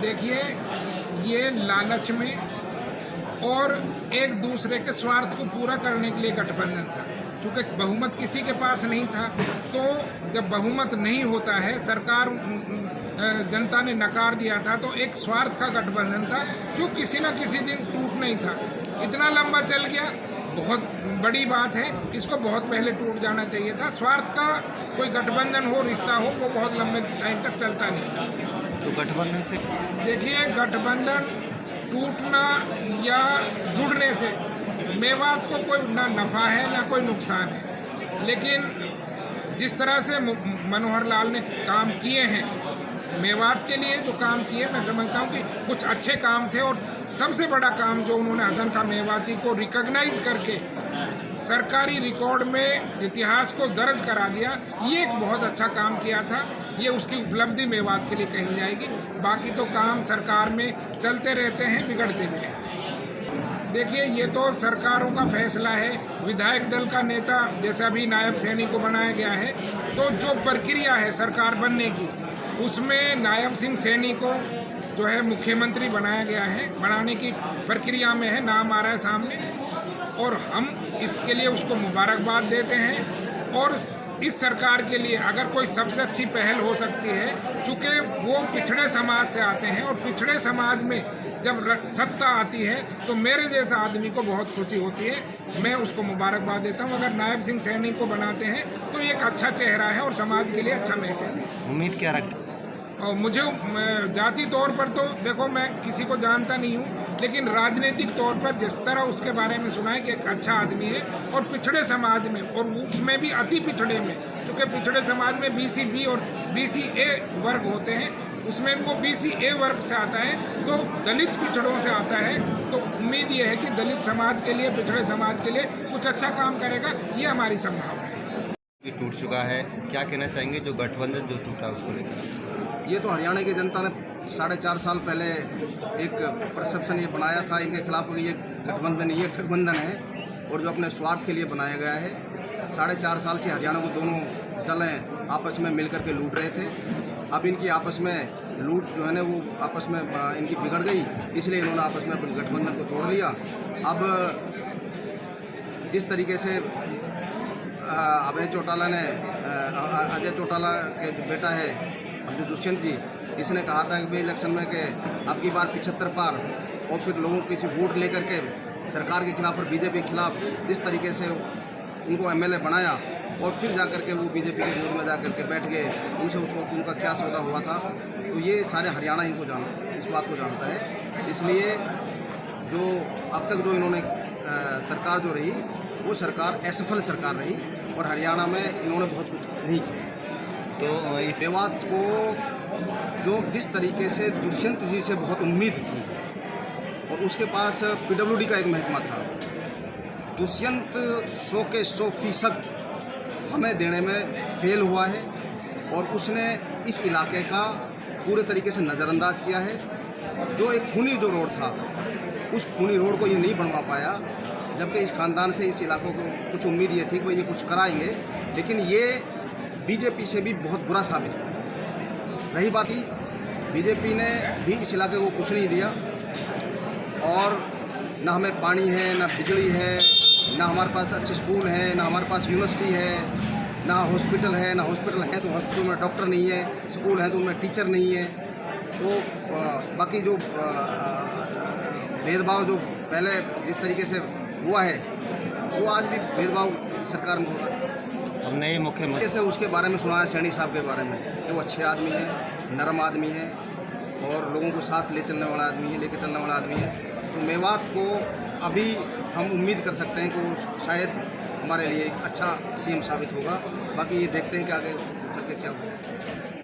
देखिए, ये लालच में और एक दूसरे के स्वार्थ को पूरा करने के लिए गठबंधन था। क्योंकि बहुमत किसी के पास नहीं था, तो जब बहुमत नहीं होता है, सरकार जनता ने नकार दिया था, तो एक स्वार्थ का गठबंधन था जो किसी न किसी दिन टूट नहीं था। इतना लंबा चल गया, बहुत बड़ी बात है, इसको बहुत पहले टूट जाना चाहिए था। स्वार्थ का कोई गठबंधन हो, रिश्ता हो, वो बहुत लंबे टाइम तक चलता नहीं। तो गठबंधन से देखिए, गठबंधन टूटना या जुड़ने से मेवात को कोई ना नफ़ा है ना कोई नुकसान है, लेकिन जिस तरह से मनोहर लाल ने काम किए हैं, मेवात के लिए जो काम किए, मैं समझता हूँ कि कुछ अच्छे काम थे। और सबसे बड़ा काम जो उन्होंने हसन खां मेवाती को रिकॉग्नाइज करके सरकारी रिकॉर्ड में इतिहास को दर्ज करा दिया, ये एक बहुत अच्छा काम किया था। ये उसकी उपलब्धि मेवात के लिए कही जाएगी। बाकी तो काम सरकार में चलते रहते हैं, बिगड़ते भी रहते हैं। देखिए, ये तो सरकारों का फैसला है। विधायक दल का नेता जैसे अभी नायब सैनी को बनाया गया है, तो जो प्रक्रिया है सरकार बनने की, उसमें नायब सिंह सैनी को जो है मुख्यमंत्री बनाया गया है, बनाने की प्रक्रिया में है, नाम आ रहा है सामने, और हम इसके लिए उसको मुबारकबाद देते हैं। और इस सरकार के लिए अगर कोई सबसे अच्छी पहल हो सकती है, चूँकि वो पिछड़े समाज से आते हैं, और पिछड़े समाज में जब सत्ता आती है तो मेरे जैसा आदमी को बहुत खुशी होती है। मैं उसको मुबारकबाद देता हूँ। अगर नायब सिंह सैनी को बनाते हैं तो एक अच्छा चेहरा है और समाज के लिए अच्छा मैसेज है। उम्मीद क्या रखते? और मुझे जाति तौर पर तो देखो, मैं किसी को जानता नहीं हूँ, लेकिन राजनीतिक तौर पर जिस तरह उसके बारे में सुना है कि एक अच्छा आदमी है, और पिछड़े समाज में, और उसमें भी अति पिछड़े में, क्योंकि पिछड़े समाज में BC B और BC A वर्ग होते हैं, उसमें वो BC A वर्ग से आता है, तो दलित पिछड़ों से आता है। तो उम्मीद ये है कि दलित समाज के लिए, पिछड़े समाज के लिए कुछ अच्छा काम करेगा, ये हमारी संभावना है। टूट चुका है, क्या कहना चाहेंगे जो गठबंधन जो टूटा उसको लेकर? ये तो हरियाणा की जनता ने 4.5 साल पहले एक परसेप्शन ये बनाया था इनके खिलाफ कि ये गठबंधन, ये ठगबंधन है, और जो अपने स्वार्थ के लिए बनाया गया है। 4.5 साल से हरियाणा को दोनों दलें आपस में मिलकर के लूट रहे थे। अब इनकी आपस में लूट जो है ना, वो आपस में इनकी बिगड़ गई, इसलिए इन्होंने आपस में अपने गठबंधन को तोड़ लिया। अब जिस तरीके से अजय चौटाला के जो बेटा है जो दुष्यंत जी, इसने कहा था कि भाई इलेक्शन में कि अब की बार 75 पार, और फिर लोगों की वोट लेकर के सरकार के खिलाफ और बीजेपी के खिलाफ जिस तरीके से उनको MLA बनाया, और फिर जाकर के वो बीजेपी के विरोध में जाकर के बैठ गए, उनसे उस वक्त उनका क्या सौदा हुआ था। तो ये सारे हरियाणा इस बात को जानता है। इसलिए जो अब तक जो इन्होंने सरकार जो रही, वो सरकार असफल सरकार रही, और हरियाणा में इन्होंने बहुत कुछ नहीं किया। तो इस मेवात को जो जिस तरीके से दुष्यंत जी से बहुत उम्मीद थी, और उसके पास PWD का एक महकमा था, दुष्यंत 100 के 100% हमें देने में फेल हुआ है, और उसने इस इलाके का पूरे तरीके से नज़रअंदाज किया है। जो एक खूनी जो रोड था, उस खूनी रोड को ये नहीं बनवा पाया, जबकि इस खानदान से, इस इलाकों को कुछ उम्मीद ये थी कि ये कुछ कराएंगे, लेकिन ये बीजेपी से भी बहुत बुरा साबित हुआ। रही बात ही, बीजेपी ने भी इस इलाके को कुछ नहीं दिया, और ना हमें पानी है, ना बिजली है, ना हमारे पास अच्छे स्कूल हैं, ना हमारे पास यूनिवर्सिटी है, ना हॉस्पिटल है, ना हॉस्पिटल है तो हॉस्पिटल में डॉक्टर नहीं है, स्कूल है तो उनमें टीचर नहीं है। तो बाकी जो भेदभाव जो पहले जिस तरीके से हुआ है, वो आज भी भेदभाव सरकार में हो रहा है। अब नए मुख्यमंत्री से उसके बारे में सुना है, सैनी साहब के बारे में, कि वो अच्छे आदमी है, नरम आदमी है, और लोगों को साथ ले चलने वाला आदमी है, लेके चलने वाला आदमी है। तो मेवात को अभी हम उम्मीद कर सकते हैं कि वो शायद हमारे लिए एक अच्छा CM साबित होगा। बाकी ये देखते हैं कि आगे चल के क्या होगा।